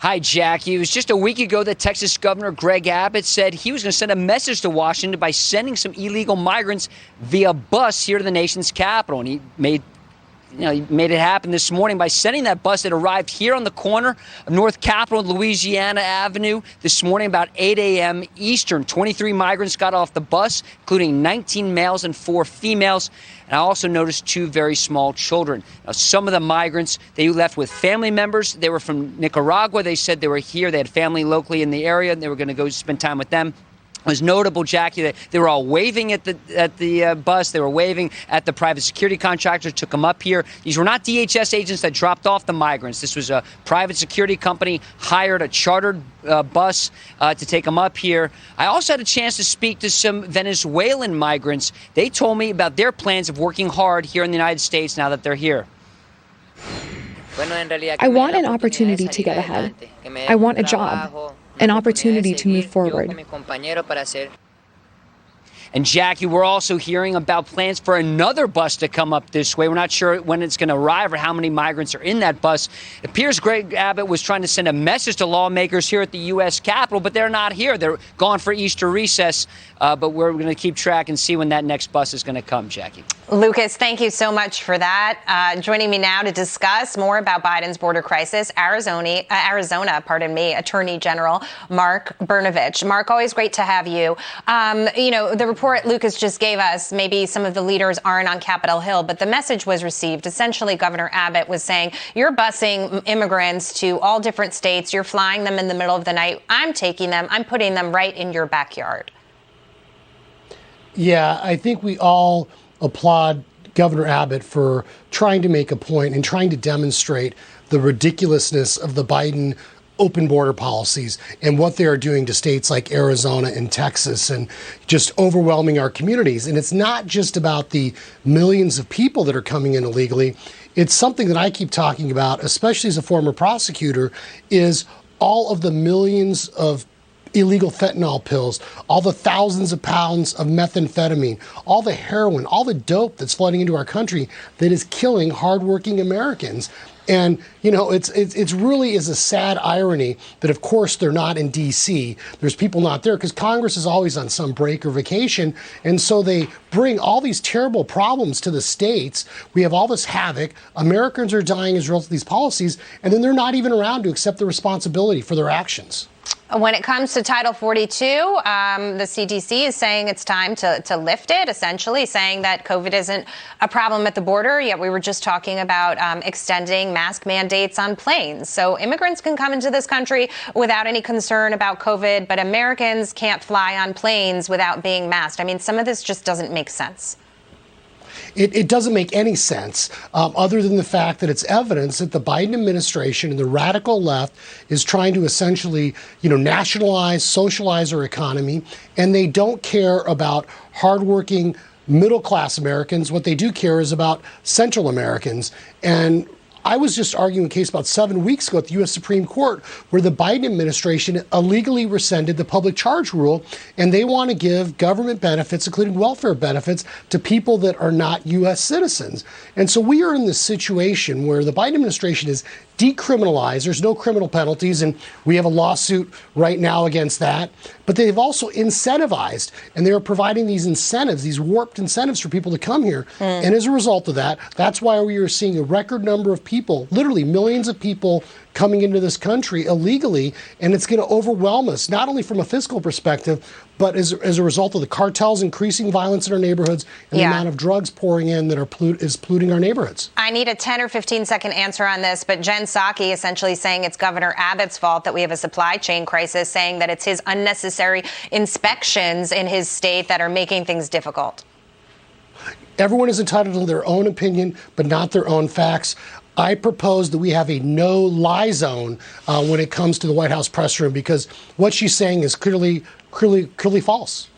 Hi, Jackie. It was just a week ago that Texas Governor Greg Abbott said he was going to send a message to Washington by sending some illegal migrants via bus here to the nation's capital. And he made it happen this morning by sending that bus that arrived here on the corner of North Capitol and Louisiana Avenue this morning about 8 a.m. Eastern. 23 migrants got off the bus, including 19 males and 4 females. And I also noticed 2 very small children. Now, some of the migrants, they left with family members. They were from Nicaragua. They said they were here. They had family locally in the area, and they were going to go spend time with them. It was notable, Jackie, that they were all waving at the bus. They were waving at the private security contractor, took them up here. These were not DHS agents that dropped off the migrants. This was a private security company, hired a chartered bus to take them up here. I also had a chance to speak to some Venezuelan migrants. They told me about their plans of working hard here in the United States now that they're here. I want an opportunity to get ahead. I want a job, an opportunity to move forward. And Jackie, we're also hearing about plans for another bus to come up this way. We're not sure when it's going to arrive or how many migrants are in that bus. It appears Greg Abbott was trying to send a message to lawmakers here at the U.S. Capitol, but they're not here. They're gone for Easter recess. But we're going to keep track and see when that next bus is going to come, Jackie. Lucas, thank you so much for that. Joining me now to discuss more about Biden's border crisis, Arizona, Attorney General Mark Brnovich. Mark, always great to have you. The report Lucas just gave us, maybe some of the leaders aren't on Capitol Hill, but the message was received. Essentially, Governor Abbott was saying, you're busing immigrants to all different states. You're flying them in the middle of the night. I'm taking them. I'm putting them right in your backyard. Yeah, I think we all applaud Governor Abbott for trying to make a point and trying to demonstrate the ridiculousness of the Biden open border policies and what they are doing to states like Arizona and Texas and just overwhelming our communities. And it's not just about the millions of people that are coming in illegally. It's something that I keep talking about, especially as a former prosecutor, is all of the millions of illegal fentanyl pills, all the thousands of pounds of methamphetamine, all the heroin, all the dope that's flooding into our country that is killing hardworking Americans. And, it's really is a sad irony that, of course, they're not in D.C. There's people not there because Congress is always on some break or vacation. And so they bring all these terrible problems to the states. We have all this havoc. Americans are dying as a result of these policies. And then they're not even around to accept the responsibility for their actions. When it comes to Title 42, the CDC is saying it's time to lift it, essentially saying that COVID isn't a problem at the border. Yet we were just talking about extending mask mandates on planes. So immigrants can come into this country without any concern about COVID, but Americans can't fly on planes without being masked. I mean, some of this just doesn't make sense. It doesn't make any sense other than the fact that it's evidence that the Biden administration and the radical left is trying to essentially, nationalize, socialize our economy, and they don't care about hardworking middle-class Americans. What they do care is about Central Americans. And I was just arguing a case about 7 weeks ago at the U.S. Supreme Court where the Biden administration illegally rescinded the public charge rule, and they want to give government benefits, including welfare benefits, to people that are not U.S. citizens. And so we are in this situation where the Biden administration is decriminalized. There's no criminal penalties, and we have a lawsuit right now against that. But they've also incentivized, and they are providing these incentives, these warped incentives for people to come here. And as a result of that, that's why we are seeing a record number of people, literally millions of people coming into this country illegally, and it's going to overwhelm us, not only from a fiscal perspective, but as a result of the cartels increasing violence in our neighborhoods and the amount of drugs pouring in that is polluting our neighborhoods. I need a 10 or 15-second answer on this, but Jen Psaki essentially saying it's Governor Abbott's fault that we have a supply chain crisis, saying that it's his unnecessary inspections in his state that are making things difficult. Everyone is entitled to their own opinion, but not their own facts. I propose that we have a no-lie zone when it comes to the White House press room, because what she's saying is clearly false.